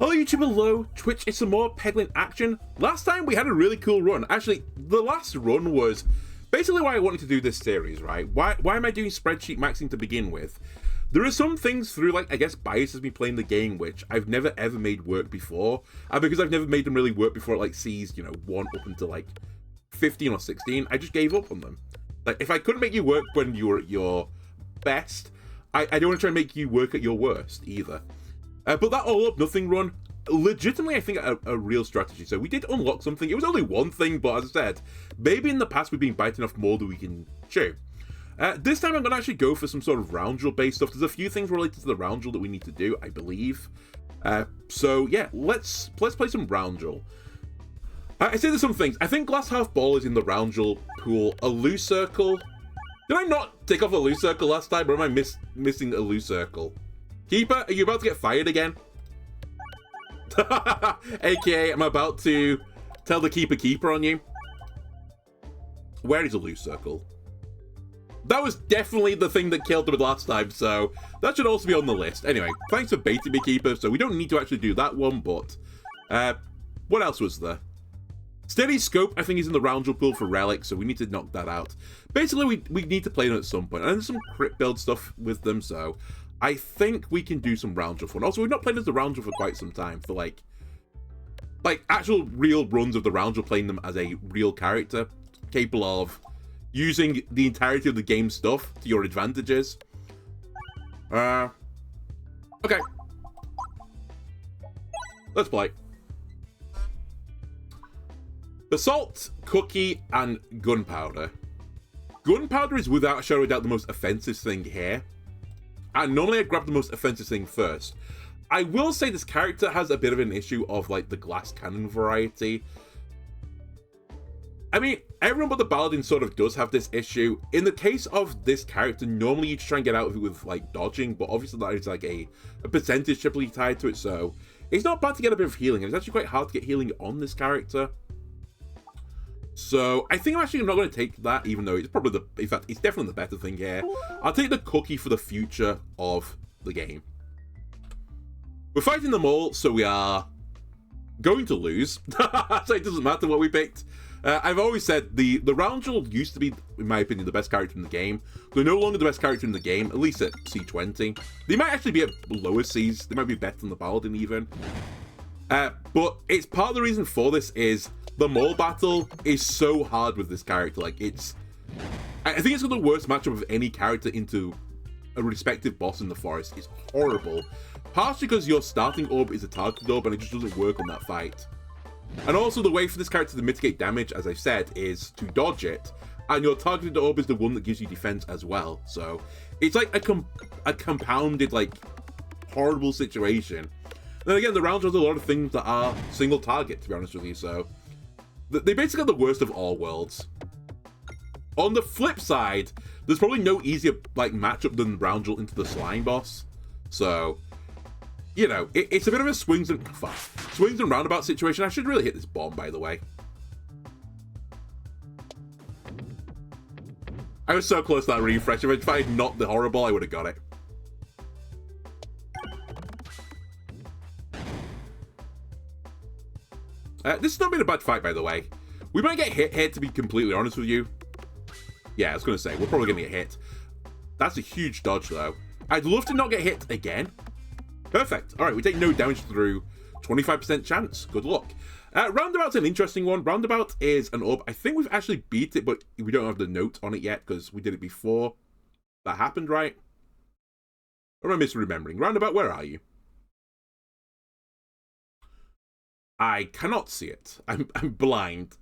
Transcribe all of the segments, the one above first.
Hello YouTube, hello Twitch, it's some more Peglin action. Last time we had a really cool run. Actually, the last run was basically why I wanted to do this series, right? Why am I doing spreadsheet maxing to begin with? There are some things through, like, I guess bias as me playing the game, which I've never ever made work before. And because I've never made them really work before, like C's, 1 up until like 15 or 16, I just gave up on them. Like, if I couldn't make you work when you were at your best, I don't want to try and make you work at your worst either. But that all up nothing run, legitimately I think a real strategy. So we did unlock something. It was only one thing, but as I said, maybe in the past we've been biting off more than we can chew. This time I'm going to actually go for some sort of roundel based stuff. There's a few things related to the roundel that we need to do, I believe. So yeah, let's play some roundel. I say there's some things. I think glass half ball is in the roundel pool. A loose circle. Did I not take off a loose circle last time, or am I missing a loose circle? Keeper, are you about to get fired again? AKA, I'm about to tell the keeper on you. Where is a loose circle? That was definitely the thing that killed them last time, so that should also be on the list. Anyway, thanks for baiting me, Keeper, so we don't need to actually do that one, but... what else was there? Steady Scope, I think, is in the roundel pool for relics, so we need to knock that out. Basically, we need to play them at some point, and there's some crit build stuff with them, so... I think we can do some roundel fun. Also, we've not played as the roundel for quite some time, for like actual real runs of the roundel, playing them as a real character, capable of using the entirety of the game stuff to your advantages. Okay. Let's play. Assault, Cookie, and Gunpowder. Gunpowder is without a shadow of a doubt the most offensive thing here. And normally I grab the most offensive thing first. I will say this character has a bit of an issue of like the glass cannon variety. I mean, everyone but the Paladin sort of does have this issue. In the case of this character, normally you just try and get out of it with like dodging, but obviously that is like a percentage typically tied to it, so it's not bad to get a bit of healing. It's actually quite hard to get healing on this character. So I think I'm actually not going to take that, even though it's probably in fact, it's definitely the better thing here. I'll take the Cookie for the future of the game. We're fighting them all, so we are going to lose. So it doesn't matter what we picked. I've always said the roundel used to be, in my opinion, the best character in the game. They're no longer the best character in the game, at least at C20. They might actually be at lower Cs. They might be better than the Paladin even. But it's part of the reason for this is the mole battle is so hard with this character. Like, I think it's got the worst matchup of any character into a respective boss in the forest. It's horrible. Partially because your starting orb is a targeted orb and it just doesn't work on that fight. And also the way for this character to mitigate damage, as I said, is to dodge it. And your targeted orb is the one that gives you defense as well. So it's like a compounded, like, horrible situation. Then again, the round has a lot of things that are single target, to be honest with you, so they basically are the worst of all worlds. On the flip side, there's probably no easier like matchup than Roundel into the slime boss. So, you know, it's a bit of a swings and roundabout situation. I should really hit this bomb, by the way. I was so close to that refresh. If I had not the horrible, I would have got it. This has not been a bad fight, by the way. We might get hit here, to be completely honest with you. Yeah, I was going to say, we're probably going to get hit. That's a huge dodge, though. I'd love to not get hit again. Perfect. All right, we take no damage through 25% chance. Good luck. Roundabout's an interesting one. Roundabout is an orb. I think we've actually beat it, but we don't have the note on it yet because we did it before that happened, right? Or am I misremembering? Roundabout, where are you? I cannot see it. I'm blind.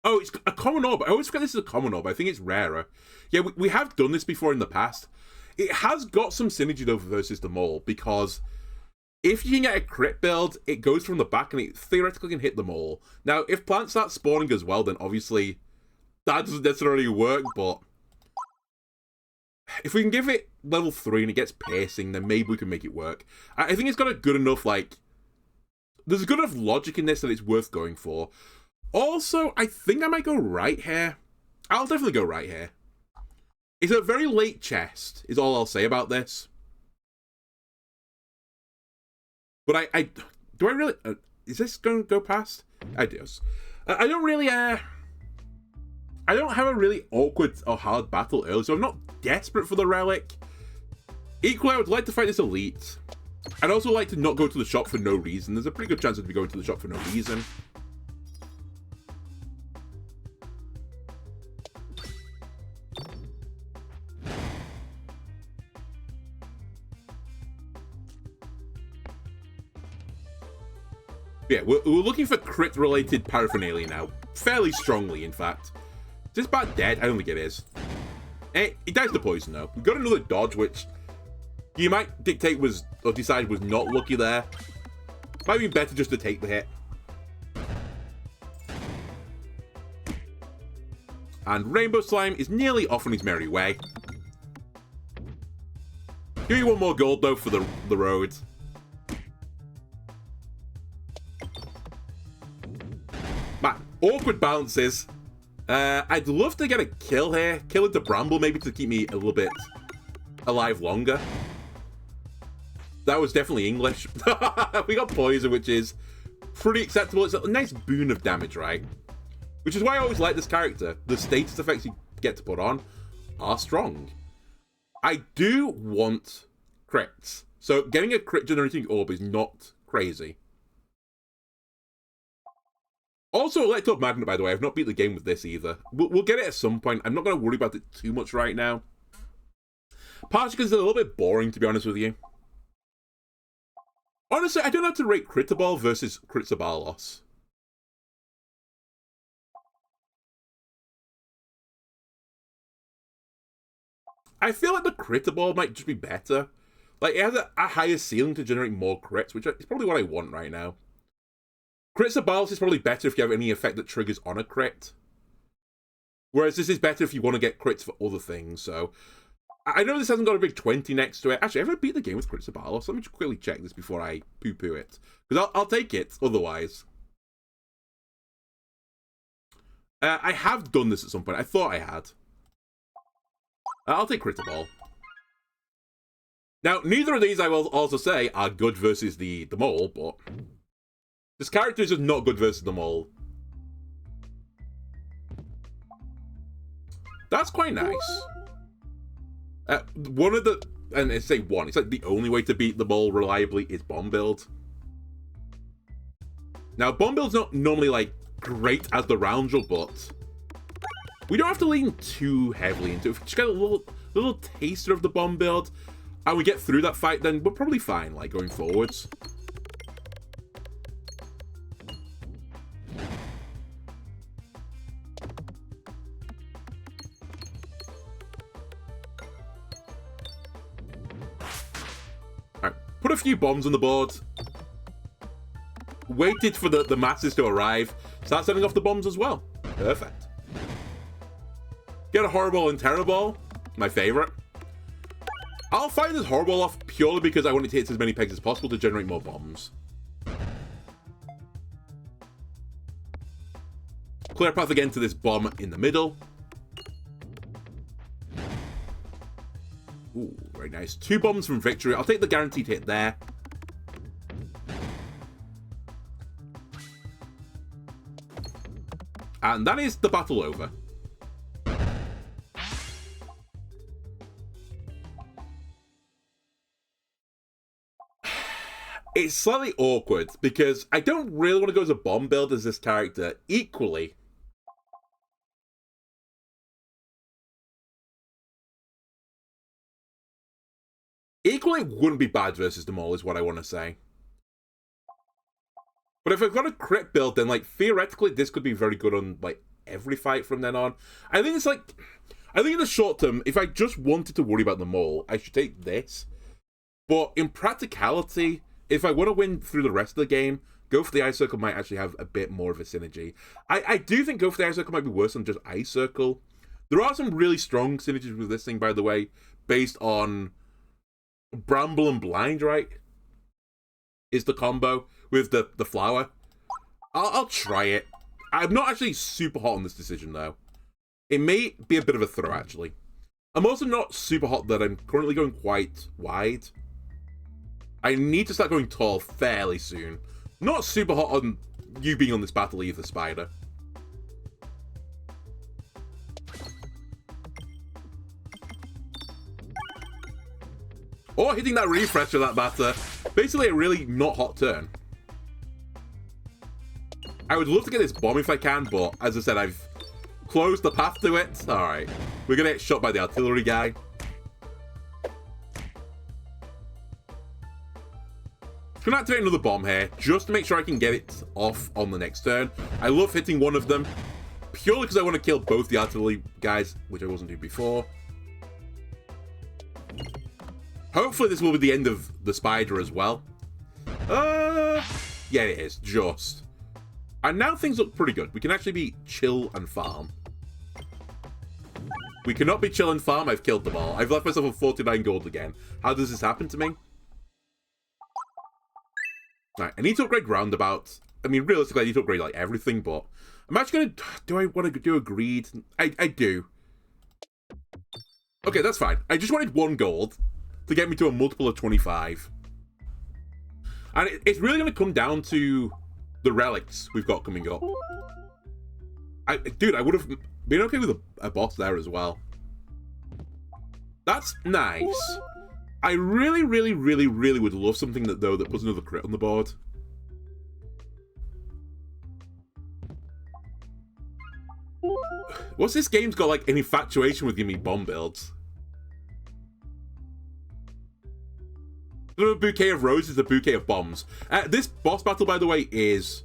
Oh, it's a common orb. I always forget this is a common orb. I think it's rarer. Yeah, we have done this before in the past. It has got some synergy though versus the mole, because if you can get a crit build, it goes from the back and it theoretically can hit the mole. Now, if plants start spawning as well, then obviously that doesn't necessarily work, but if we can give it level 3 and it gets piercing, then maybe we can make it work. I think it's got a good enough, like, there's a good enough logic in this that it's worth going for. Also, I think I might go right here. I'll definitely go right here. It's a very late chest, is all I'll say about this. But do I really... is this going to go past? I do. I don't really... I don't have a really awkward or hard battle early, so I'm not desperate for the relic. Equally, I would like to fight this elite. I'd also like to not go to the shop for no reason. There's a pretty good chance I'd be going to the shop for no reason. Yeah, we're looking for crit-related paraphernalia now. Fairly strongly, in fact. Is this bat dead? I don't think it is. It dies to poison, though. We've got another dodge, which you might dictate was, or decide was not lucky there. Might be better just to take the hit. And Rainbow Slime is nearly off on his merry way. Give me one more gold, though, for the road. Man, awkward bounces. I'd love to get a kill here. Kill into Bramble, maybe to keep me a little bit alive longer. That was definitely English. We got Poison, which is pretty acceptable. It's a nice boon of damage, right? Which is why I always like this character. The status effects you get to put on are strong. I do want crits. So getting a crit generating orb is not crazy. Also, Electro Magnet, by the way. I've not beat the game with this either. We'll get it at some point. I'm not going to worry about it too much right now. Partially because it's a little bit boring, to be honest with you. Honestly, I don't know how to rate Critaball versus Critzabalos. I feel like the Critaball might just be better. Like, it has a higher ceiling to generate more crits, which is probably what I want right now. Critzabalos is probably better if you have any effect that triggers on a crit. Whereas this is better if you want to get crits for other things, so... I know this hasn't got a big 20 next to it. Actually, have I beat the game with Critzabalos? Let me just quickly check this before I poo-poo it. Because I'll take it, otherwise. I have done this at some point. I thought I had. I'll take Critaball. Now, neither of these, I will also say, are good versus the mole, but... this character is just not good versus the mole. That's quite nice. One of the... and I say one, it's like the only way to beat the mole reliably is bomb build. Now, bomb build's not normally, like, great as the roundel, but... we don't have to lean too heavily into it. If we just get a little taster of the bomb build, and we get through that fight, then we're probably fine, like, going forwards. Alright, put a few bombs on the board. Waited for the masses to arrive. Start setting off the bombs as well. Perfect. Get a Horrible and Terrible. My favourite. I'll fire this Horrible off purely because I want it to hit as many pegs as possible to generate more bombs. Clear path again to this bomb in the middle. Ooh, very nice. 2 bombs from victory. I'll take the guaranteed hit there. And that is the battle over. It's slightly awkward because I don't really want to go as a bomb build as this character. Equally, it wouldn't be bad versus the mole is what I want to say. But if I've got a crit build, then, like, theoretically, this could be very good on, like, every fight from then on. I think it's, like... I think in the short term, if I just wanted to worry about the mole, I should take this. But in practicality, if I want to win through the rest of the game, go for the Ice Circle might actually have a bit more of a synergy. I do think go for the Ice Circle might be worse than just Ice Circle. There are some really strong synergies with this thing, by the way, based on Bramble and Blind, right? Is the combo with the flower. I'll try it. I'm not actually super hot on this decision, though. It may be a bit of a throw, actually. I'm also not super hot that I'm currently going quite wide. I need to start going tall fairly soon. Not super hot on you being on this battle either, Spider. Or hitting that refresh for that batter. Basically a really not hot turn. I would love to get this bomb if I can, but as I said, I've closed the path to it. Alright. We're gonna get shot by the artillery guy. Gonna activate another bomb here, just to make sure I can get it off on the next turn. I love hitting one of them, purely because I want to kill both the artillery guys, which I wasn't doing before. Hopefully this will be the end of the spider as well. Yeah, it is, just. And now things look pretty good. We can actually be chill and farm. We cannot be chill and farm, I've killed them all. I've left myself with 49 gold again. How does this happen to me? Right, I need to upgrade roundabout. I mean, realistically, I need to upgrade, like, everything, but... I'm actually gonna... Do I want to do a greed? I do. Okay, that's fine. I just wanted 1 gold to get me to a multiple of 25. And it's really gonna come down to the relics we've got coming up. Dude, I would have been okay with a boss there as well. That's nice. I really would love something that puts another crit on the board. What's this game's got, like, an infatuation with giving me bomb builds? A bouquet of roses, a bouquet of bombs. This boss battle, by the way, is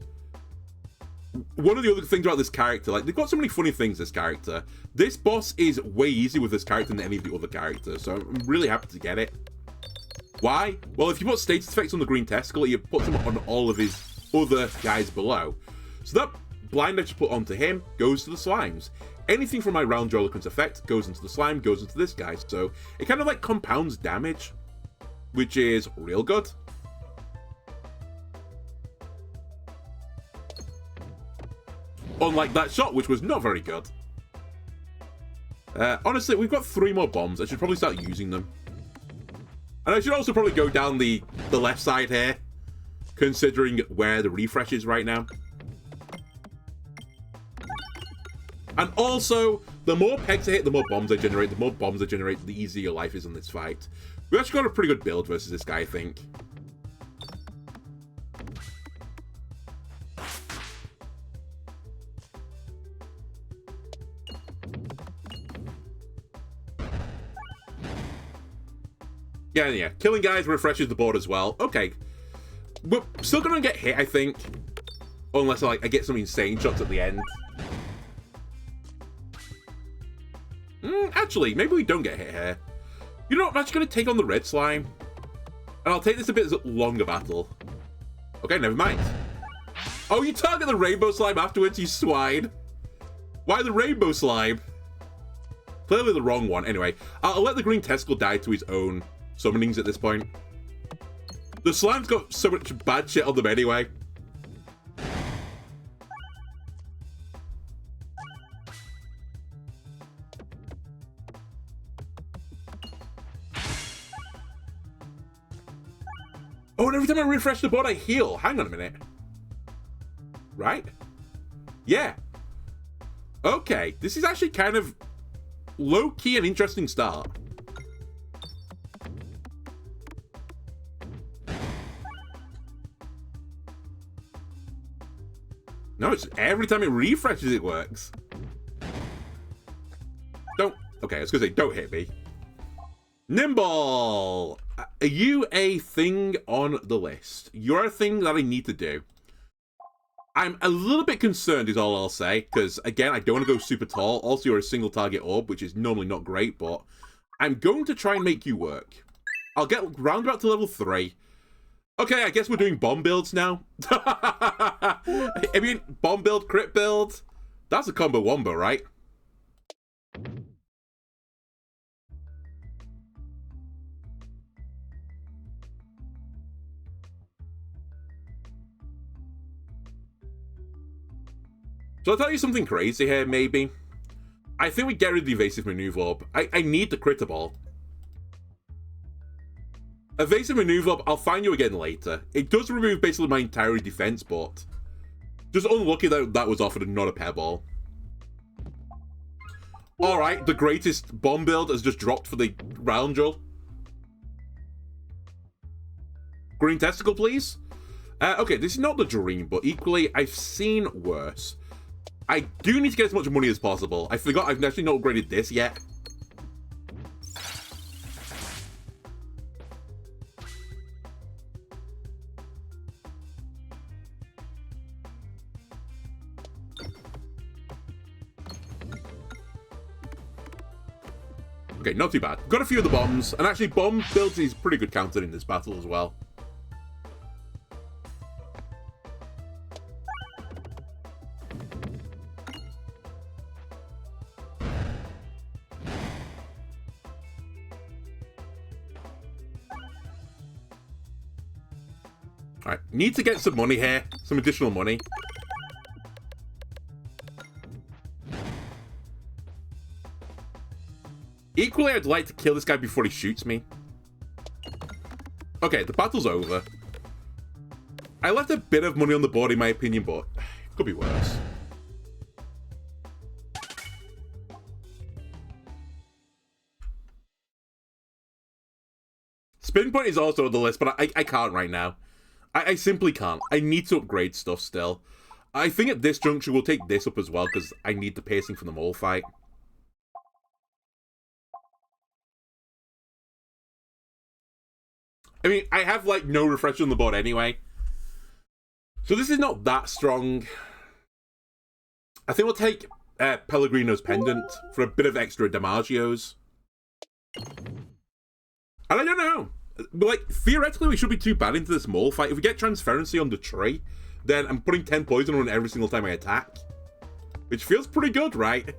one of the other things about this character. Like, they've got so many funny things, this character. This boss is way easier with this character than any of the other characters, so I'm really happy to get it. Why? Well, if you put status effects on the green testicle, you put them on all of his other guys below. So that blind I just put onto him goes to the slimes. Anything from my round Jollikins effect goes into the slime, goes into this guy. So it kind of like compounds damage, which is real good. Unlike that shot, which was not very good. Honestly, we've got 3 more bombs. I should probably start using them. And I should also probably go down the left side here, considering where the refresh is right now. And also, the more pegs I hit, the more bombs I generate. The more bombs I generate, the easier your life is in this fight. We actually got a pretty good build versus this guy, I think. Yeah. Killing guys refreshes the board as well. Okay. We're still gonna get hit, I think. Unless I get some insane shots at the end. Actually, maybe we don't get hit here. You know what? I'm actually gonna take on the red slime. And I'll take this a bit longer battle. Okay, never mind. Oh, you target the rainbow slime afterwards, you swine. Why the rainbow slime? Clearly the wrong one. Anyway, I'll let the green testicle die to his own summonings at this point. The slime's got so much bad shit on them anyway. Oh, and every time I refresh the board, I heal. Hang on a minute. Right? Yeah. Okay, this is actually kind of low-key an interesting start. No, it's every time it refreshes, it works. Don't... Okay, I was going to say, don't hit me. Nimble! Are you a thing on the list? You're a thing that I need to do. I'm a little bit concerned is all I'll say, because, again, I don't want to go super tall. Also, you're a single target orb, which is normally not great, but I'm going to try and make you work. I'll get roundabout to level 3. Okay, I guess we're doing bomb builds now. I mean, bomb build, crit build. That's a combo wombo, right? So I'll tell you something crazy here, maybe. I think we get rid of the evasive maneuver orb. I need the crit ball. Evasive maneuver, I'll find you again later. It does remove basically my entire defense, but just unlucky that that was offered and not a pebble. Alright, the greatest bomb build has just dropped for the round drill. Green testicle, please. Okay, this is not the dream, but equally, I've seen worse. I do need to get as much money as possible. I forgot I've actually not upgraded this yet. Okay, not too bad. Got a few of the bombs, and actually bomb builds is pretty good counter in this battle as well. Alright, need to get some money here. Some additional money. Equally, I'd like to kill this guy before he shoots me. Okay, the battle's over. I left a bit of money on the board in my opinion, but it could be worse. Spin point is also on the list, but I can't right now. I simply can't. I need to upgrade stuff still. I think at this juncture we'll take this up as well, because I need the pacing for the mole fight. I mean, I have, like, no refresher on the board anyway. So this is not that strong. I think we'll take Pellegrino's Pendant for a bit of extra Damagios. And I don't know. But, like, theoretically, we should be too bad into this mole fight. If we get transparency on the tree, then I'm putting 10 poison on every single time I attack. Which feels pretty good, right?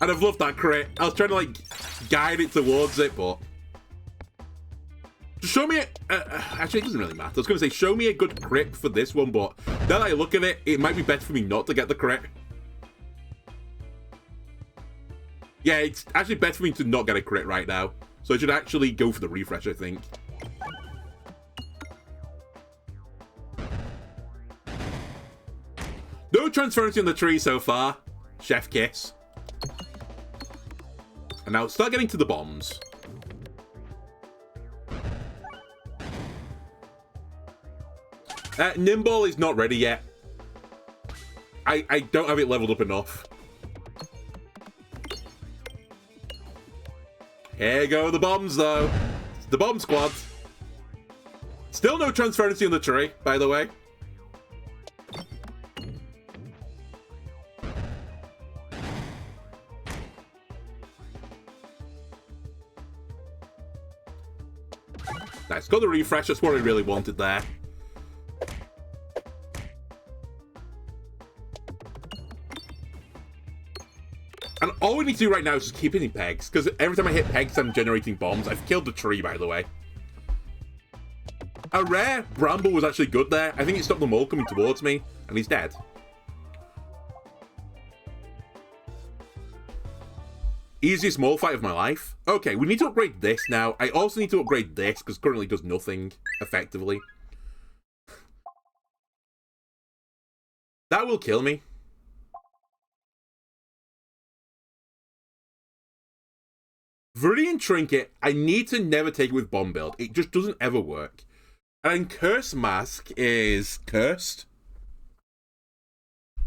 And I've loved that crit. I was trying to, like, guide it towards it, but... Just show me it. Actually, it doesn't really matter. I was going to say, show me a good crit for this one, but now that I look at it, it might be better for me not to get the crit. Yeah, it's actually better for me to not get a crit right now. So I should actually go for the refresh, I think. No transparency on the tree so far. Chef kiss. And now start getting to the bombs. Nimble is not ready yet. I don't have it leveled up enough. Here go the bombs, though. The bomb squad. Still no transparency on the tree, by the way. Nice, got the refresh, that's what I really wanted there. And all we need to do right now is just keep hitting pegs, because every time I hit pegs, I'm generating bombs. I've killed the tree, by the way. A rare bramble was actually good there. I think it stopped the mole coming towards me, and he's dead. Easiest mole fight of my life. Okay, we need to upgrade this now. I also need to upgrade this, because currently it does nothing effectively. That will kill me. Viridian Trinket, I need to never take it with Bomb Build. It just doesn't ever work. And Curse Mask is cursed.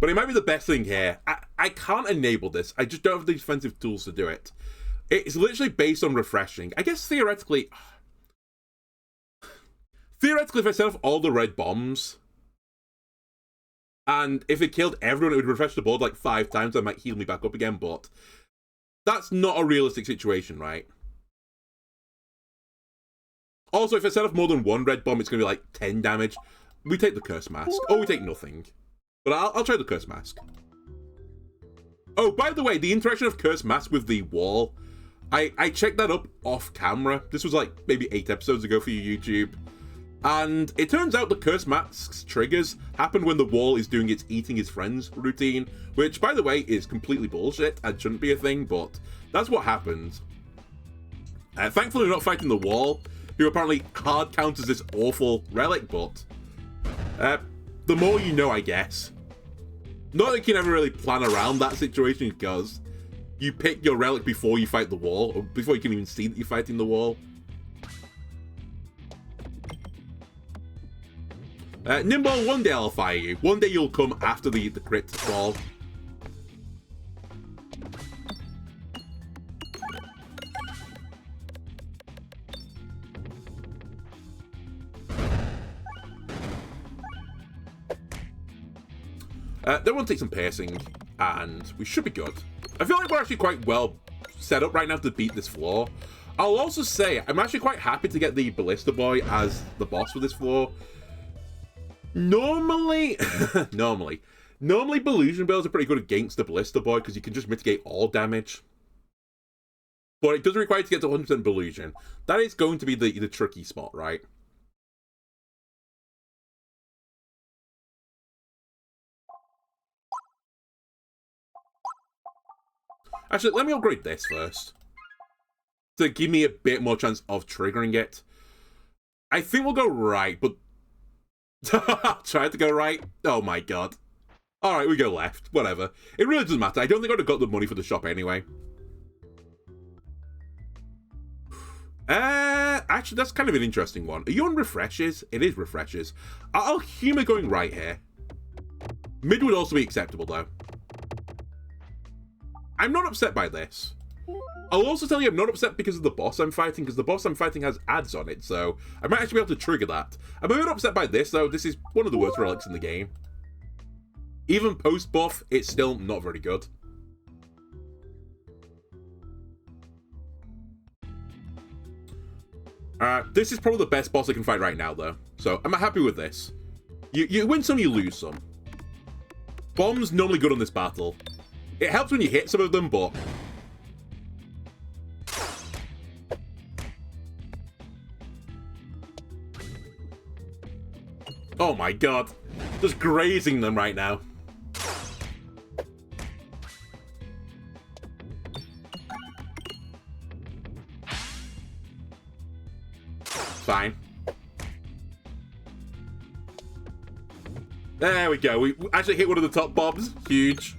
But it might be the best thing here. I can't enable this. I just don't have the defensive tools to do it. It's literally based on refreshing. I guess theoretically... Theoretically, if I set off all the red bombs, and if it killed everyone, it would refresh the board like 5 times. That might heal me back up again, but... That's not a realistic situation, right? Also, if I set off more than one red bomb, it's going to be like 10 damage. We take the Curse Mask. Or we take nothing. But I'll try the Curse Mask. Oh, by the way, the interaction of Curse Mask with the wall, I checked that up off camera. This was like maybe 8 episodes ago for you, YouTube. And it turns out the Curse Mask's triggers happen when the wall is doing its eating his friends routine, which, by the way, is completely bullshit and shouldn't be a thing, but that's what happens. Thankfully, we're not fighting the wall, who apparently hard counters this awful relic, but the more you know, I guess. Not that you can ever really plan around that situation, because you pick your relic before you fight the wall, or before you can even see that you're fighting the wall. Nimble, one day I'll fire you. One day you'll come after the crit fall. Then we'll take some piercing, and we should be good. I feel like we're actually quite well set up right now to beat this floor. I'll also say, I'm actually quite happy to get the Ballista Boy as the boss for this floor. Normally, normally Ballusion Bills are pretty good against the Ballista Boy because you can just mitigate all damage. But it does require you to get to 100% Ballusion. That is going to be the tricky spot, right? Actually, let me upgrade this first, to give me a bit more chance of triggering it. I think we'll go right, but... Try to go right? Oh my god. Alright, we go left. Whatever. It really doesn't matter. I don't think I would have got the money for the shop anyway. Actually, that's kind of an interesting one. Are you on refreshes? It is refreshes. I'll humor going right here. Mid would also be acceptable, though. I'm not upset by this. I'll also tell you I'm not upset because of the boss I'm fighting, because the boss I'm fighting has ads on it, so I might actually be able to trigger that. I'm a bit upset by this, though. This is one of the worst relics in the game. Even post-buff, it's still not very good. This is probably the best boss I can fight right now, though. So I'm happy with this. You win some, you lose some. Bomb's normally good on this battle. It helps when you hit some of them, but... Oh my god. Just grazing them right now. Fine. There we go. We actually hit one of the top bombs. Huge.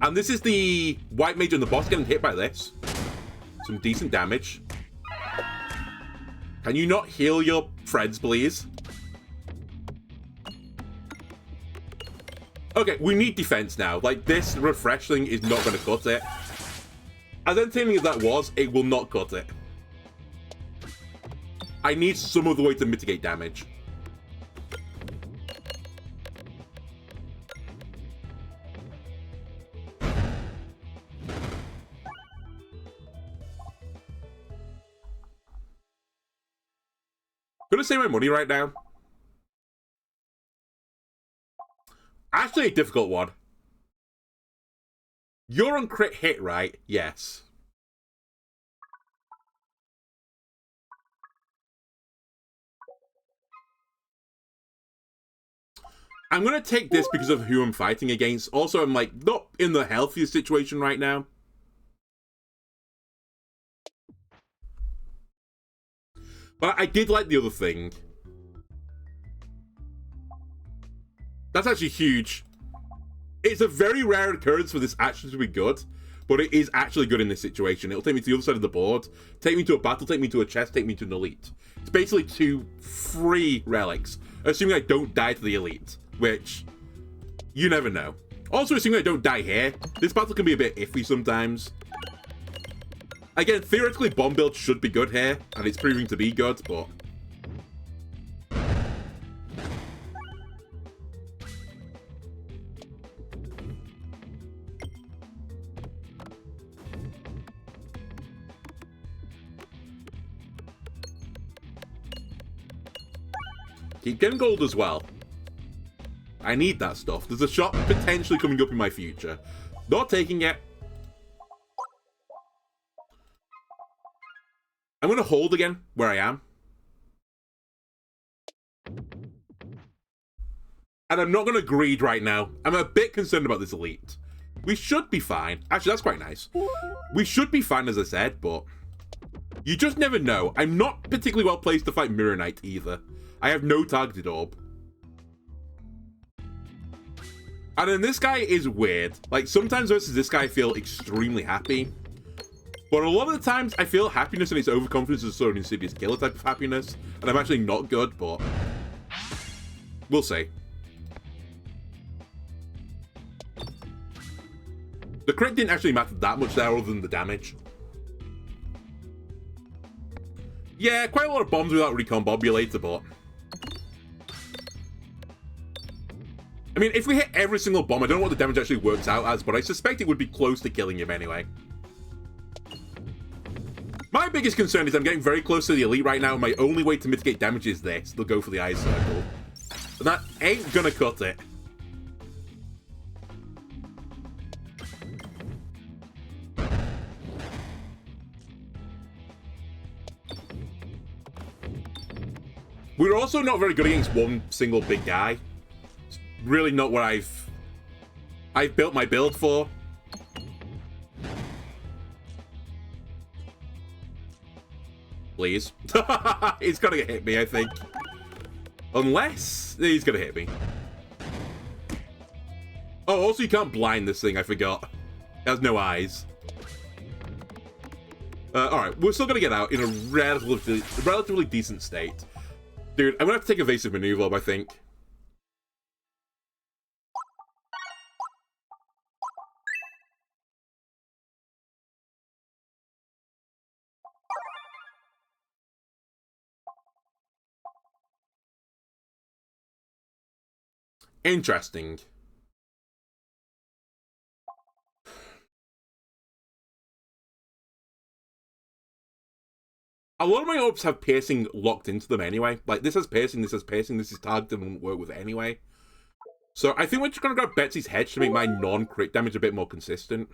And this is the White Mage and the boss getting hit by this. Some decent damage. Can you not heal your friends, please? Okay, we need defense now. Like, this refresh thing is not going to cut it. As entertaining as that was, it will not cut it. I need some other way to mitigate damage. Gonna save my money right now. Actually, a difficult one. You're on crit hit, right? Yes. I'm gonna take this because of who I'm fighting against. Also, I'm like not in the healthiest situation right now. But I did like the other thing. That's actually huge. It's a very rare occurrence for this actually to be good, but it is actually good in this situation. It'll take me to the other side of the board, take me to a battle, take me to a chest, take me to an elite. It's basically 2 free relics, assuming I don't die to the elite, which you never know. Also, assuming I don't die here, this battle can be a bit iffy sometimes. Again, theoretically, bomb build should be good here, and it's proving to be good, but... Keep getting gold as well. I need that stuff. There's a shop potentially coming up in my future. Not taking it. I'm going to hold again where I am. And I'm not going to greed right now. I'm a bit concerned about this elite. We should be fine. Actually, that's quite nice. We should be fine, as I said, but you just never know. I'm not particularly well placed to fight Mirror Knight either. I have no targeted orb. And then this guy is weird. Like, sometimes versus this guy I feel extremely happy. But a lot of the times I feel happiness and its overconfidence is sort of an insidious killer type of happiness. And I'm actually not good, but we'll see. The crit didn't actually matter that much there other than the damage. Yeah, quite a lot of bombs without recombobulator, but I mean, if we hit every single bomb, I don't know what the damage actually works out as, but I suspect it would be close to killing him anyway. My biggest concern is I'm getting very close to the elite right now, and my only way to mitigate damage is this. They'll go for the ice circle. And that ain't gonna cut it. We're also not very good against one single big guy. It's really not what I've built my build for. Please. He's gonna hit me, I think. Unless he's gonna hit me. Oh, also you can't blind this thing, I forgot. It has no eyes. Alright, we're still gonna get out in a relatively decent state. Dude, I'm gonna have to take evasive maneuver up, I think. Interesting. A lot of my orbs have piercing locked into them anyway. Like, this has piercing, this has piercing, this is targeted and won't work with it anyway. So I think we're just going to grab Betsy's Hedge to make my non-crit damage a bit more consistent.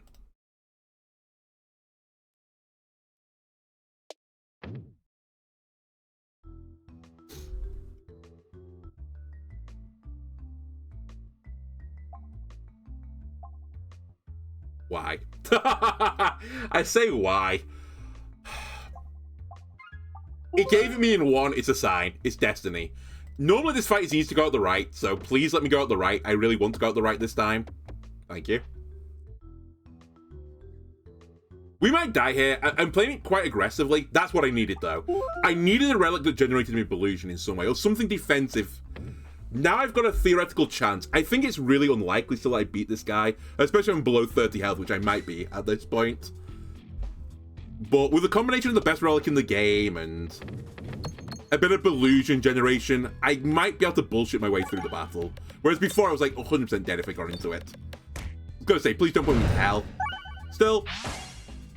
Why? I say why. It gave it me in one, it's a sign. It's destiny. Normally this fight is easy to go out the right, so please let me go out the right. I really want to go out the right this time. Thank you. We might die here. I'm playing it quite aggressively. That's what I needed, though. I needed a relic that generated me Illusion in some way, or something defensive. Now I've got a theoretical chance. I think it's really unlikely still I beat this guy, especially if I'm below 30 health, which I might be at this point. But with a combination of the best relic in the game and a bit of illusion generation, I might be able to bullshit my way through the battle. Whereas before I was like 100% dead if I got into it. I was gonna say, please don't put me in hell. Still,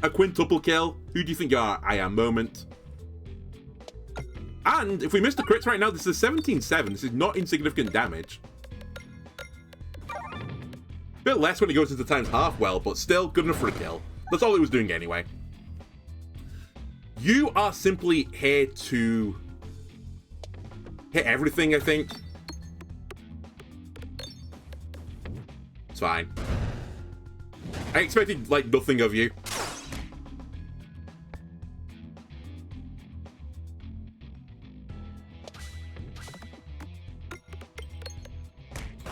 a quintuple kill. Who do you think you are? I am moment. And if we miss the crits right now, this is 17-7. This is not insignificant damage. A bit less when it goes into times half well, but still good enough for a kill. That's all it was doing anyway. You are simply here to hit everything, I think. It's fine. I expected, like, nothing of you.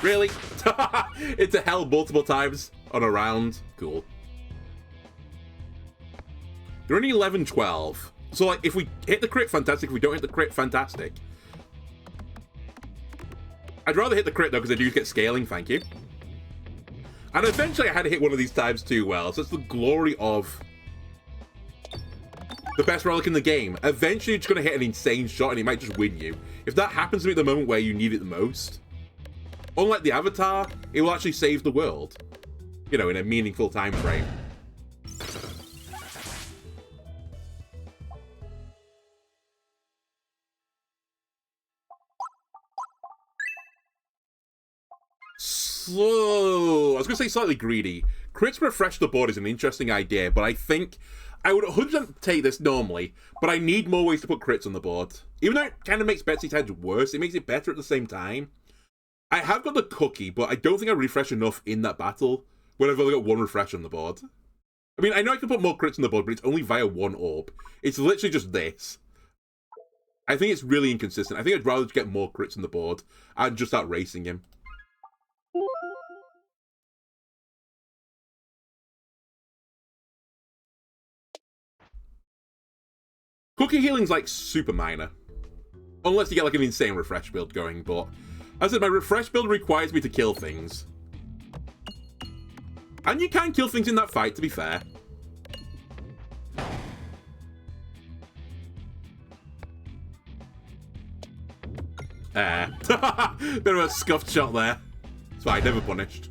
Really? It's a hell multiple times on a round. Cool. You're only 11-12. So, like, if we hit the crit, fantastic. If we don't hit the crit, fantastic. I'd rather hit the crit, though, because I do get scaling, thank you. And eventually I had to hit one of these times too well. So it's the glory of the best relic in the game. Eventually you're just going to hit an insane shot and it might just win you. If that happens to me at the moment where you need it the most, unlike the Avatar, it will actually save the world. You know, in a meaningful time frame. Slow. I was going to say slightly greedy. Crits refresh the board is an interesting idea, but I think I would 100% take this normally, but I need more ways to put crits on the board. Even though it kind of makes Betsy's Hedge worse, it makes it better at the same time. I have got the cookie, but I don't think I refresh enough in that battle when I've only got one refresh on the board. I mean, I know I can put more crits on the board, but it's only via one orb. It's literally just this. I think it's really inconsistent. I think I'd rather just get more crits on the board and just start racing him. Cookie healing's like super minor. Unless you get like an insane refresh build going, but as I said, my refresh build requires me to kill things. And you can kill things in that fight, to be fair. Bit of a scuffed shot there. It's fine, never punished.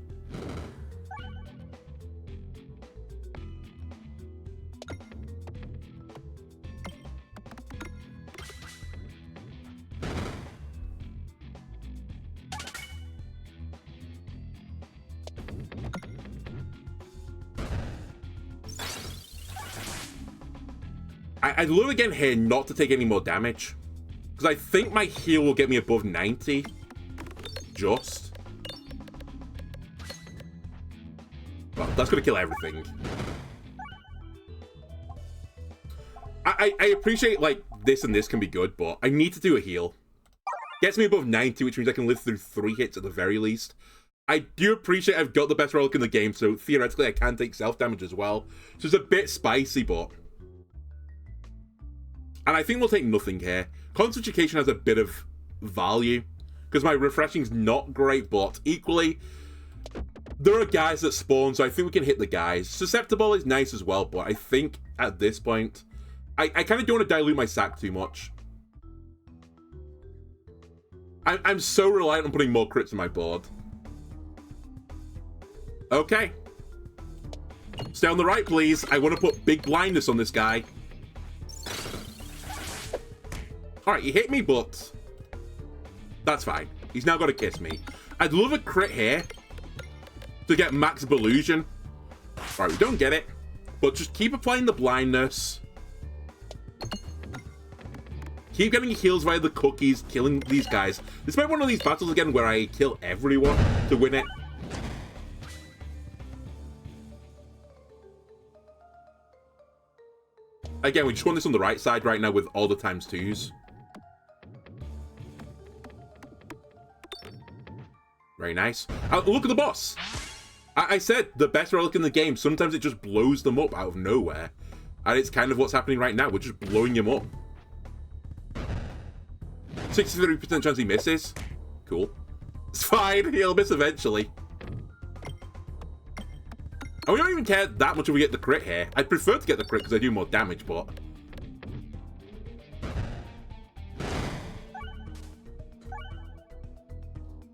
I'd love again here not to take any more damage. Because I think my heal will get me above 90. Just. Well, that's going to kill everything. I appreciate, like, this and this can be good, but I need to do a heal. Gets me above 90, which means I can live through 3 hits at the very least. I do appreciate I've got the best relic in the game, so theoretically I can take self-damage as well. So it's a bit spicy, but... And I think we'll take nothing here. Constant Education has a bit of value, because my refreshing's not great, but equally, there are guys that spawn, so I think we can hit the guys. Susceptible is nice as well, but I think at this point, I kind of don't want to dilute my sack too much. I'm so reliant on putting more crits on my board. Okay. Stay on the right, please. I want to put big blindness on this guy. Alright, he hit me, but that's fine. He's now got to kiss me. I'd love a crit here to get max illusion. Alright, we don't get it, but just keep applying the blindness. Keep getting heals via the cookies, killing these guys. This might be one of these battles again where I kill everyone to win it. Again, we just want this on the right side right now with all the times 2s. Very nice. Look at the boss. I said the best relic in the game. Sometimes it just blows them up out of nowhere. And it's kind of what's happening right now. We're just blowing him up. 63% chance he misses. Cool. It's fine. He'll miss eventually. And we don't even care that much if we get the crit here. I'd prefer to get the crit because I do more damage, but...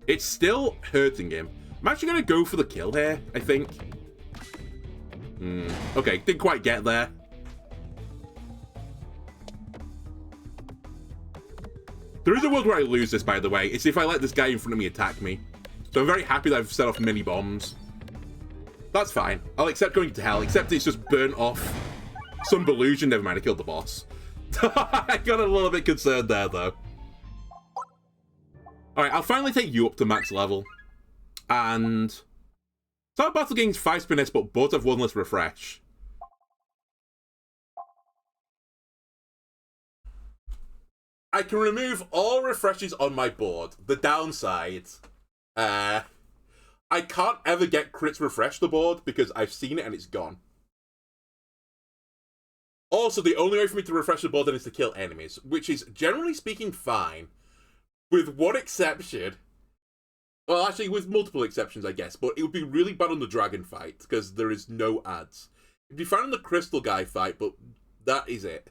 It's still hurting him. I'm actually going to go for the kill here, I think. Okay, didn't quite get there. There is a world where I lose this, by the way. It's if I let this guy in front of me attack me. So I'm very happy that I've set off mini bombs. That's fine. I'll accept going to hell, except it's just burnt off some illusion. Never mind, I killed the boss. I got a little bit concerned there, though. Alright, I'll finally take you up to max level. And... So our battle gains 5 spinets, but both have 1 less refresh. I can remove all refreshes on my board. The downside... I can't ever get crits refresh the board because I've seen it and it's gone. Also, the only way for me to refresh the board then is to kill enemies, which is, generally speaking, fine. With one exception. Well, actually, with multiple exceptions, I guess. But it would be really bad on the dragon fight, because there is no ads. It'd be fine on the crystal guy fight, but that is it.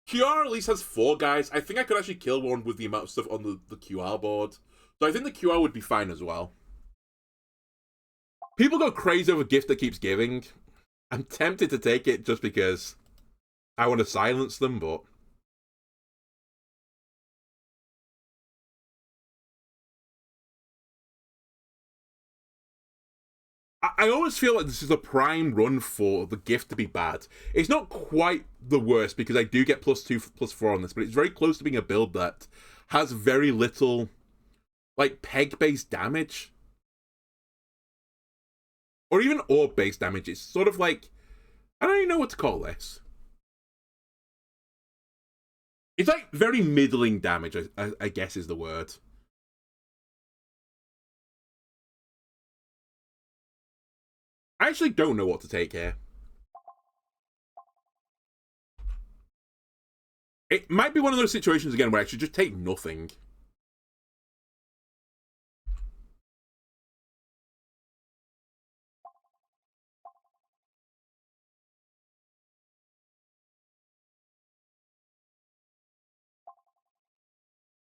QR at least has 4 guys. I think I could actually kill one with the amount of stuff on the QR board. So I think the QR would be fine as well. People go crazy over gift that keeps giving. I'm tempted to take it just because I want to silence them, but... I always feel like this is a prime run for the gift to be bad. It's not quite the worst because I do get +2, +4 on this, but it's very close to being a build that has very little like peg-based damage. Or even orb-based damage. It's sort of like, I don't even know what to call this. It's like very middling damage, I guess is the word. I actually don't know what to take here. It might be one of those situations again where I should just take nothing.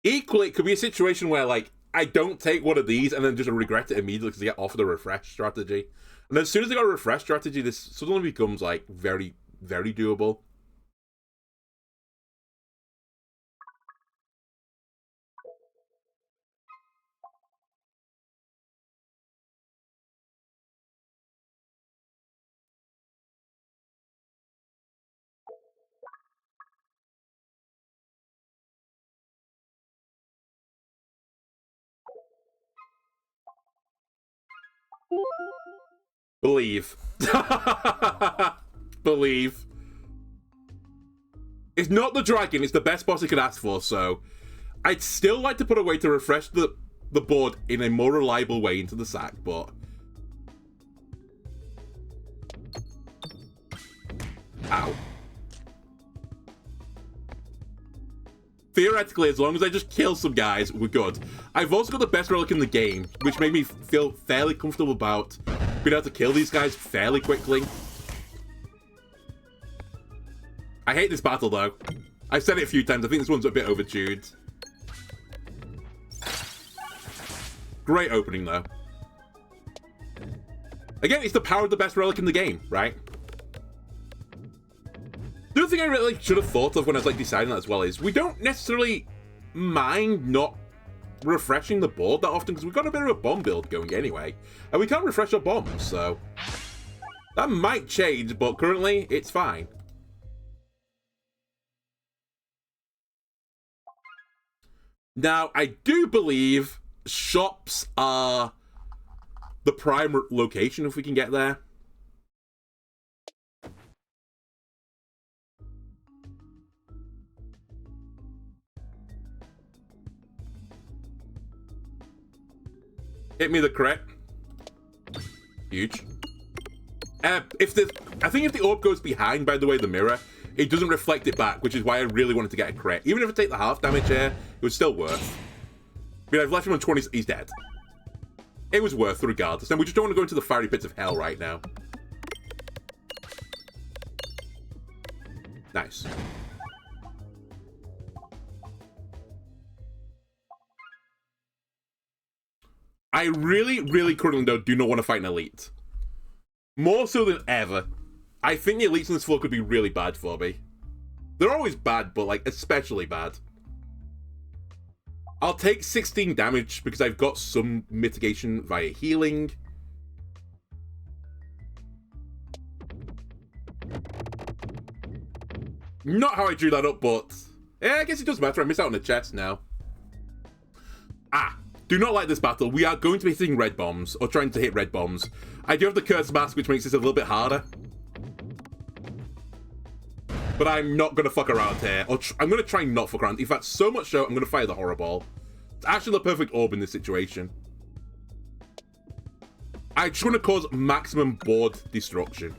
Equally, it could be a situation where, like, I don't take one of these and then just regret it immediately because I get offered a refresh strategy. And as soon as I got a refresh strategy, this suddenly becomes, like, very, very doable. Believe. Believe. It's not the dragon, it's the best boss I could ask for, so I'd still like to put a way to refresh the board in a more reliable way into the sack, but... Ow. Theoretically, as long as I just kill some guys, we're good. I've also got the best relic in the game, which made me feel fairly comfortable about being able to kill these guys fairly quickly. I hate this battle, though. I've said it a few times. I think this one's a bit overtuned. Great opening, though. Again, it's the power of the best relic in the game, right? The other thing I really should have thought of when I was like deciding that as well is we don't necessarily mind not refreshing the board that often because we've got a bit of a bomb build going anyway, and we can't refresh our bombs, so that might change, but currently it's fine. Now, I do believe shops are the prime location if we can get there. Hit me the crit. Huge. I think if the orb goes behind, by the way, the mirror, it doesn't reflect it back, which is why I really wanted to get a crit. Even if I take the half damage here, it was still worth. I mean, I've left him on 20, he's dead. It was worth regardless. And we just don't want to go into the fiery pits of hell right now. Nice. I really, really currently, though, do not want to fight an elite. More so than ever. I think the elites on this floor could be really bad for me. They're always bad, but, like, especially bad. I'll take 16 damage because I've got some mitigation via healing. Not how I drew that up, but... yeah, I guess it doesn't matter. I miss out on the chest now. Ah. Do not like this battle. We are going to be hitting red bombs, or trying to hit red bombs. I do have the Curse Mask, which makes this a little bit harder. But I'm not going to fuck around here. Or I'm going to try not fuck around. In fact, so much so, I'm going to fire the Horror Ball. It's actually the perfect orb in this situation. I just want to cause maximum board destruction.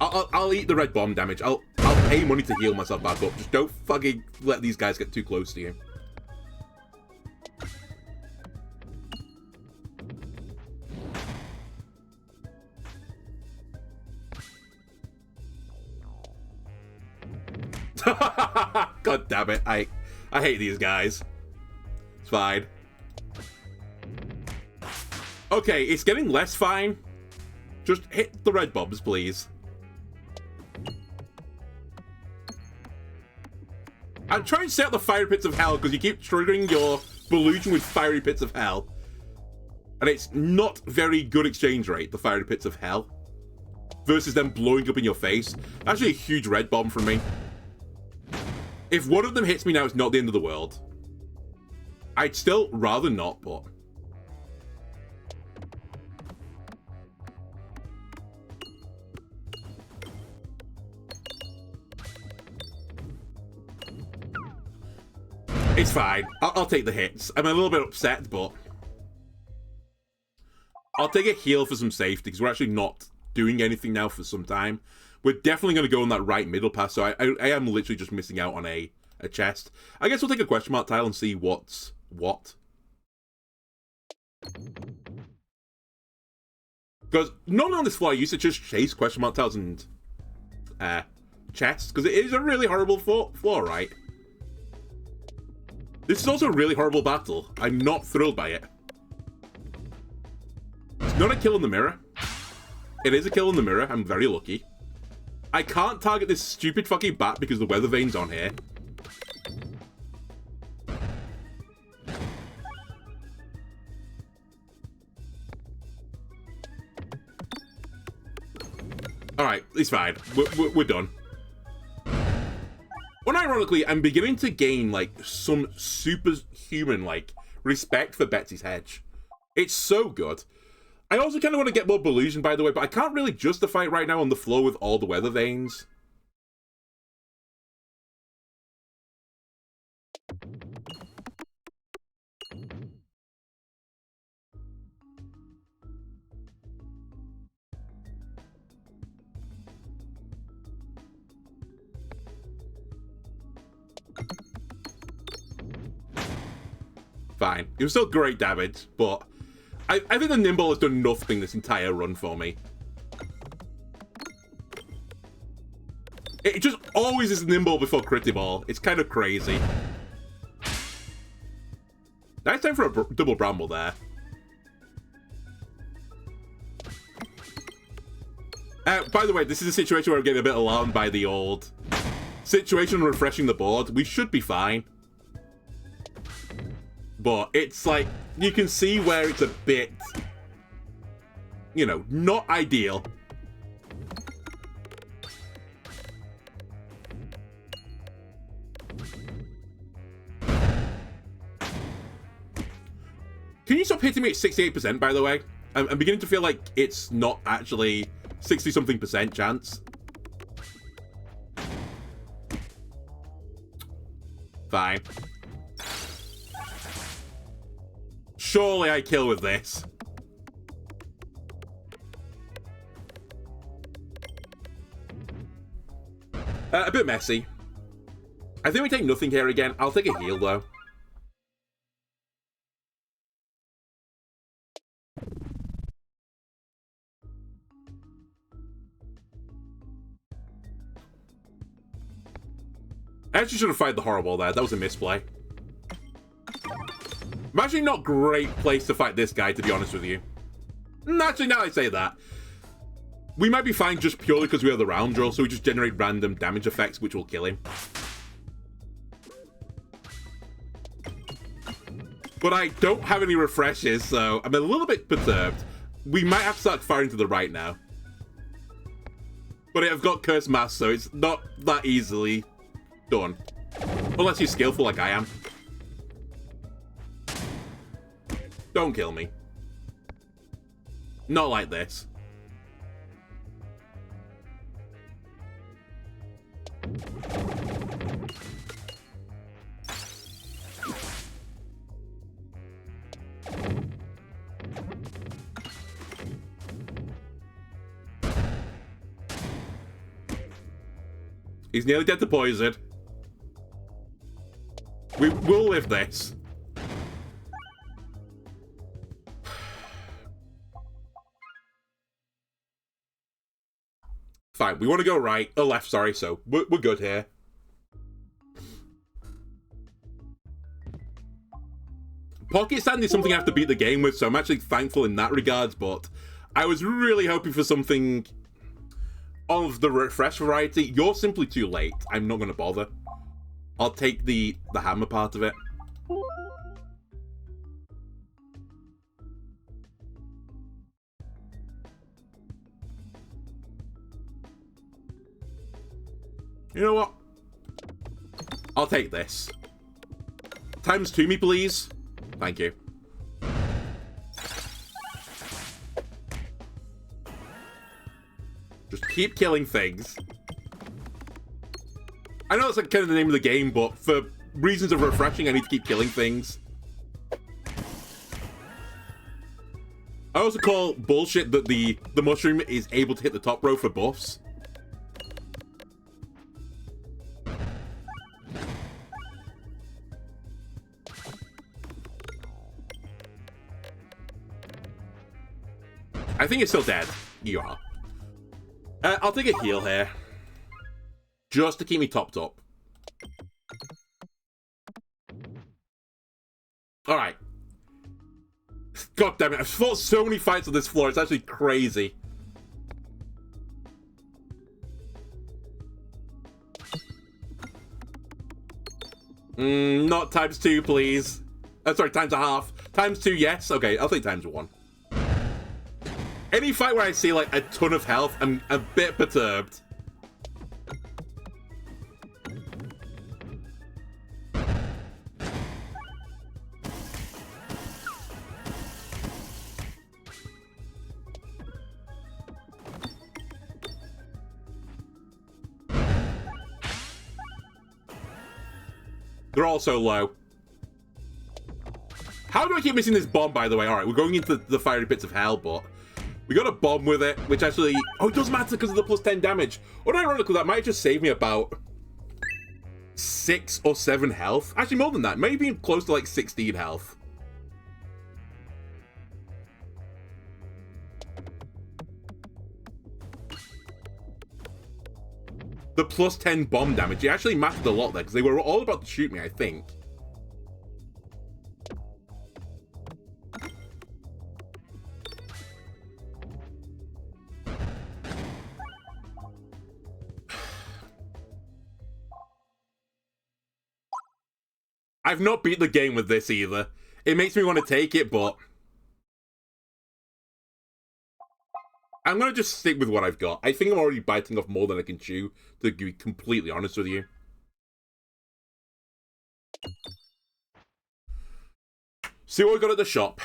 I'll eat the red bomb damage. I'll pay money to heal myself back up. Just don't fucking let these guys get too close to you. God damn it. I hate these guys. It's fine. Okay, it's getting less fine. Just hit the red bombs, please. I'm trying to set up the fiery pits of hell because you keep triggering your Ballusion with fiery pits of hell. And it's not very good exchange rate, the fiery pits of hell. Versus them blowing up in your face. Actually a huge red bomb from me. If one of them hits me now, it's not the end of the world. I'd still rather not, but... It's fine. I'll take the hits. I'm a little bit upset, but... I'll take a heal for some safety, because we're actually not doing anything now for some time. We're definitely going to go on that right middle path, so I am literally just missing out on a chest. I guess we'll take a question mark tile and see what's what. Because normally on this floor, I used to just chase question mark tiles and chests, because it is a really horrible floor, right? This is also a really horrible battle. I'm not thrilled by it. It's not a kill in the mirror. It is a kill in the mirror. I'm very lucky. I can't target this stupid fucking bat because the weather vane's on here. Alright, it's fine. We're done. Unironically, I'm beginning to gain, like, some superhuman, like, respect for Betsy's Hedge. It's so good. I also kind of want to get more Belusion, by the way, but I can't really justify it right now on the floor with all the weather vanes. Fine. It was still great damage, but I think the Nimble has done nothing this entire run for me. It just always is Nimble before Critty Ball. It's kind of crazy. Nice time for a double Bramble there. By the way, this is a situation where I'm getting a bit alarmed by the old situation refreshing the board. We should be fine. But it's like, you can see where it's a bit, you know, not ideal. Can you stop hitting me at 68%, by the way? I'm beginning to feel like it's not actually 60-something% chance. Fine. Surely I kill with this. A bit messy. I think we take nothing here again. I'll take a heal, though. I actually should have fired the horrible there. That was a misplay. I'm actually not a great place to fight this guy, to be honest with you. Actually, now I say that, we might be fine just purely because we have the round draw, so we just generate random damage effects, which will kill him. But I don't have any refreshes, so I'm a little bit perturbed. We might have to start firing to the right now. But I've got Cursed Mask, so it's not that easily done. Unless you're skillful like I am. Don't kill me. Not like this. He's nearly dead to poison. We will live this. Fine, we want to go right, or left, sorry, so we're good here. Pocket Stand is something I have to beat the game with, so I'm actually thankful in that regards, but I was really hoping for something of the refresh variety. You're simply too late. I'm not going to bother. I'll take the hammer part of it. You know what? I'll take this. Times 2 me, please. Thank you. Just keep killing things. I know that's like kind of the name of the game, but for reasons of refreshing, I need to keep killing things. I also call bullshit that the mushroom is able to hit the top row for buffs. I think it's still dead. You are. I'll take a heal here. Just to keep me topped up. Alright. God damn it, I've fought so many fights on this floor, it's actually crazy. Not times 2, please. Sorry, times a half. Times 2, yes. Okay, I'll take times 1. Any fight where I see, like, a ton of health, I'm a bit perturbed. They're all so low. How do I keep missing this bomb, by the way? Alright, we're going into the fiery pits of hell, but we got a bomb with it, which actually... Oh, it does matter because of the plus 10 damage. What ironically, that might just save me about 6 or 7 health. Actually, more than that. Maybe close to like 16 health. The plus 10 bomb damage, it actually mattered a lot there, because they were all about to shoot me, I think. I've not beat the game with this either. It makes me want to take it, but I'm going to just stick with what I've got. I think I'm already biting off more than I can chew, to be completely honest with you. See what we got at the shop.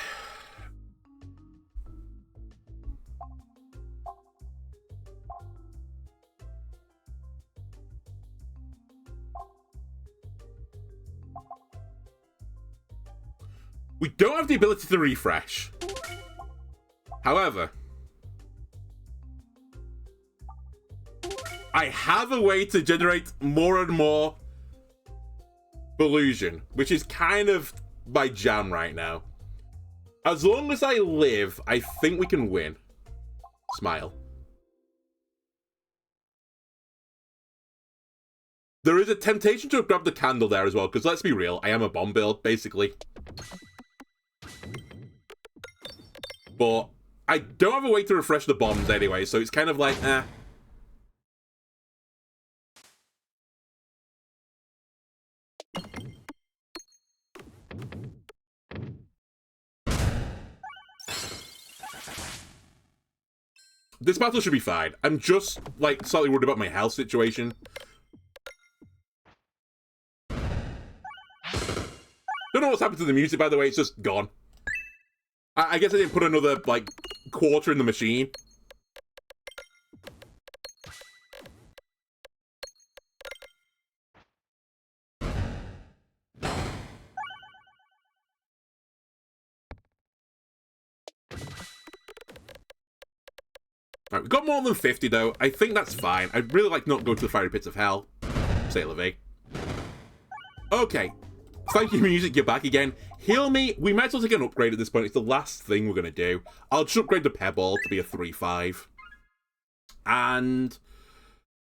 We don't have the ability to refresh. However, I have a way to generate more and more illusion, which is kind of my jam right now. As long as I live, I think we can win. Smile. There is a temptation to grab the candle there as well, because let's be real, I am a bomb build, basically. But I don't have a way to refresh the bombs anyway, so it's kind of like, eh. This battle should be fine. I'm just, like, slightly worried about my health situation. Don't know what's happened to the music, by the way. It's just gone. I guess I didn't put another, like, quarter in the machine. Alright, we've got more than 50, though. I think that's fine. I'd really like to not go to the fiery pits of hell. Say la vie. Okay. Thank you, music. You're back again. Heal me. We might as well take an upgrade at this point. It's the last thing we're going to do. I'll just upgrade the Pebble to be a 3-5. And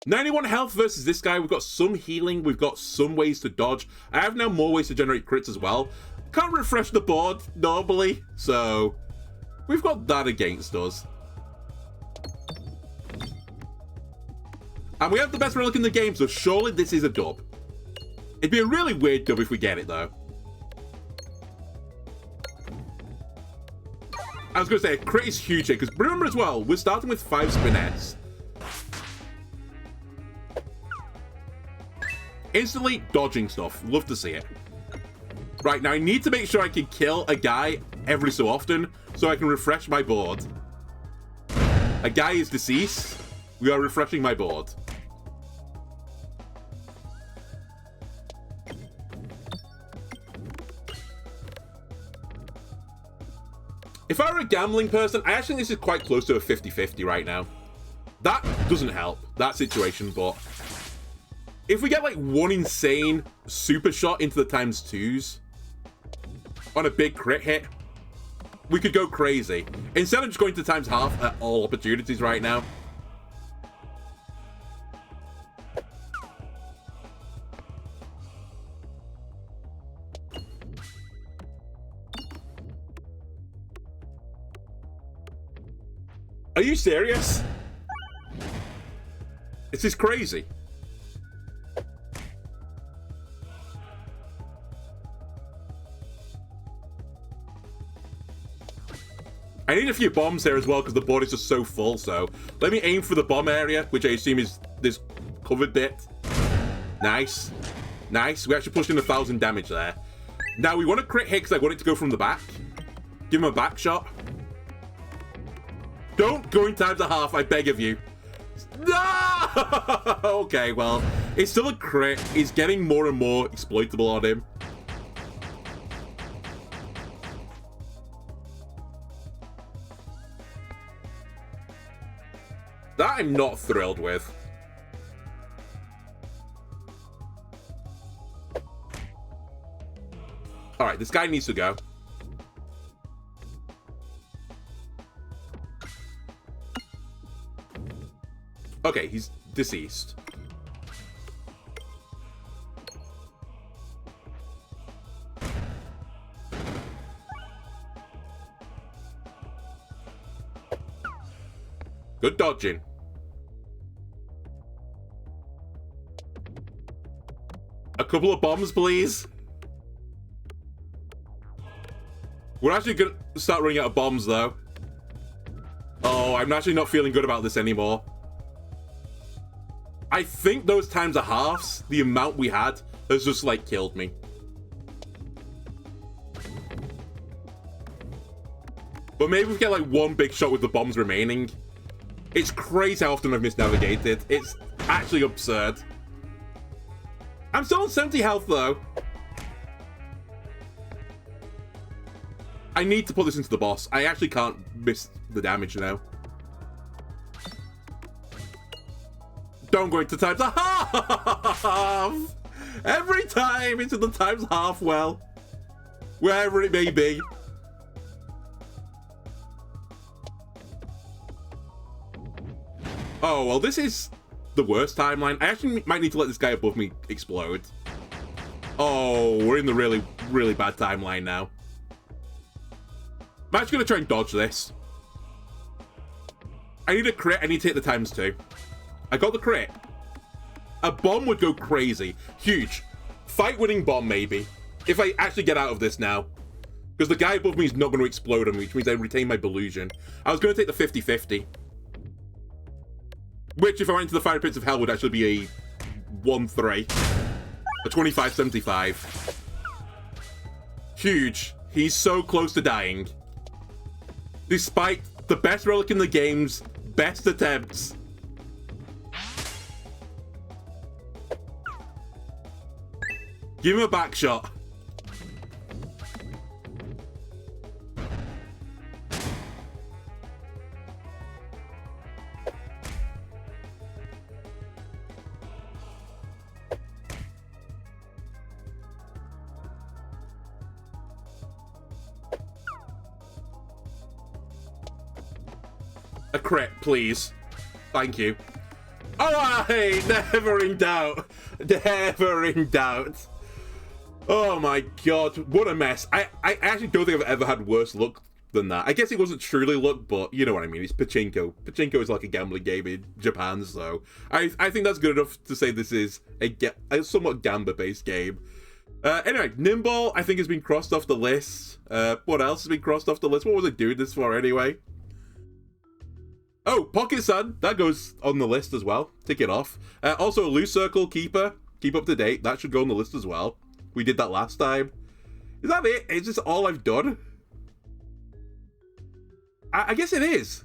91 health versus this guy. We've got some healing. We've got some ways to dodge. I have now more ways to generate crits as well. Can't refresh the board normally. So we've got that against us. And we have the best relic in the game, so surely this is a dub. It'd be a really weird dub if we get it, though. I was going to say, a crit is huge here, because remember as well, we're starting with 5 spinets. Instantly dodging stuff. Love to see it. Right, now I need to make sure I can kill a guy every so often so I can refresh my board. A guy is deceased. We are refreshing my board. If I were a gambling person, I actually think this is quite close to a 50-50 right now. That doesn't help, that situation, but if we get like one insane super shot into the ×2s on a big crit hit, we could go crazy. Instead of just going to ×half at all opportunities right now. Are you serious? This is crazy. I need a few bombs here as well because the board is just so full, so let me aim for the bomb area, which I assume is this covered bit. Nice. Nice. We actually pushed in 1,000 damage there. Now we want to crit hit because I want it to go from the back. Give him a back shot. Don't go in ×1/2, I beg of you. No! Okay, well, it's still a crit. It's getting more and more exploitable on him. That I'm not thrilled with. Alright, this guy needs to go. Okay, he's deceased. Good dodging. A couple of bombs, please. We're actually gonna start running out of bombs, though. Oh, I'm actually not feeling good about this anymore. I think those ×1/2s, the amount we had, has just, like, killed me. But maybe we get, like, one big shot with the bombs remaining. It's crazy how often I've misnavigated. It's actually absurd. I'm still on 70 health, though. I need to put this into the boss. I actually can't miss the damage now. Don't go into ×1/2! Every time into the ×1/2 well. Wherever it may be. Oh, well, this is the worst timeline. I actually might need to let this guy above me explode. Oh, we're in the really, really bad timeline now. I'm actually going to try and dodge this. I need a crit. I need to hit the ×2. I got the crit. A bomb would go crazy. Huge. Fight-winning bomb, maybe. If I actually get out of this now. Because the guy above me is not going to explode on me, which means I retain my Belusion. I was going to take the 50-50. Which, if I went into the Fiery Pits of Hell, would actually be a 1-3. A 25-75. Huge. He's so close to dying. Despite the best relic in the game's best attempts. Give him a back shot. A crit, please. Thank you. Alright, never in doubt. Never in doubt. Oh my god, what a mess. I actually don't think I've ever had worse luck than that. I guess it wasn't truly luck, but you know what I mean. It's pachinko. Pachinko is like a gambling game in Japan, so I think that's good enough to say this is a somewhat gamba-based game. Anyway, Nimball, I think, has been crossed off the list. What else has been crossed off the list? What was I doing this for anyway? Oh, Pocket Sun, that goes on the list as well. Tick it off. Also, Loose Circle Keeper, keep up to date. That should go on the list as well. We did that last time. Is that it? Is this all I've done? I guess it is.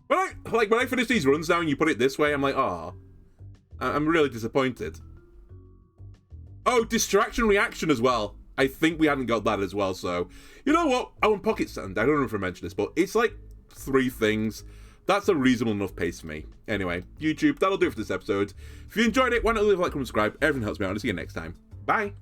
When I finish these runs now and you put it this way, I'm like, oh, I'm really disappointed. Oh, distraction reaction as well. I think we hadn't got that as well, so... You know what? Oh, and pocket stand. I don't know if I mentioned this, but it's like 3 things. That's a reasonable enough pace for me. Anyway, YouTube, that'll do it for this episode. If you enjoyed it, why not leave a like and subscribe? Everything helps me out. I'll see you next time. Bye!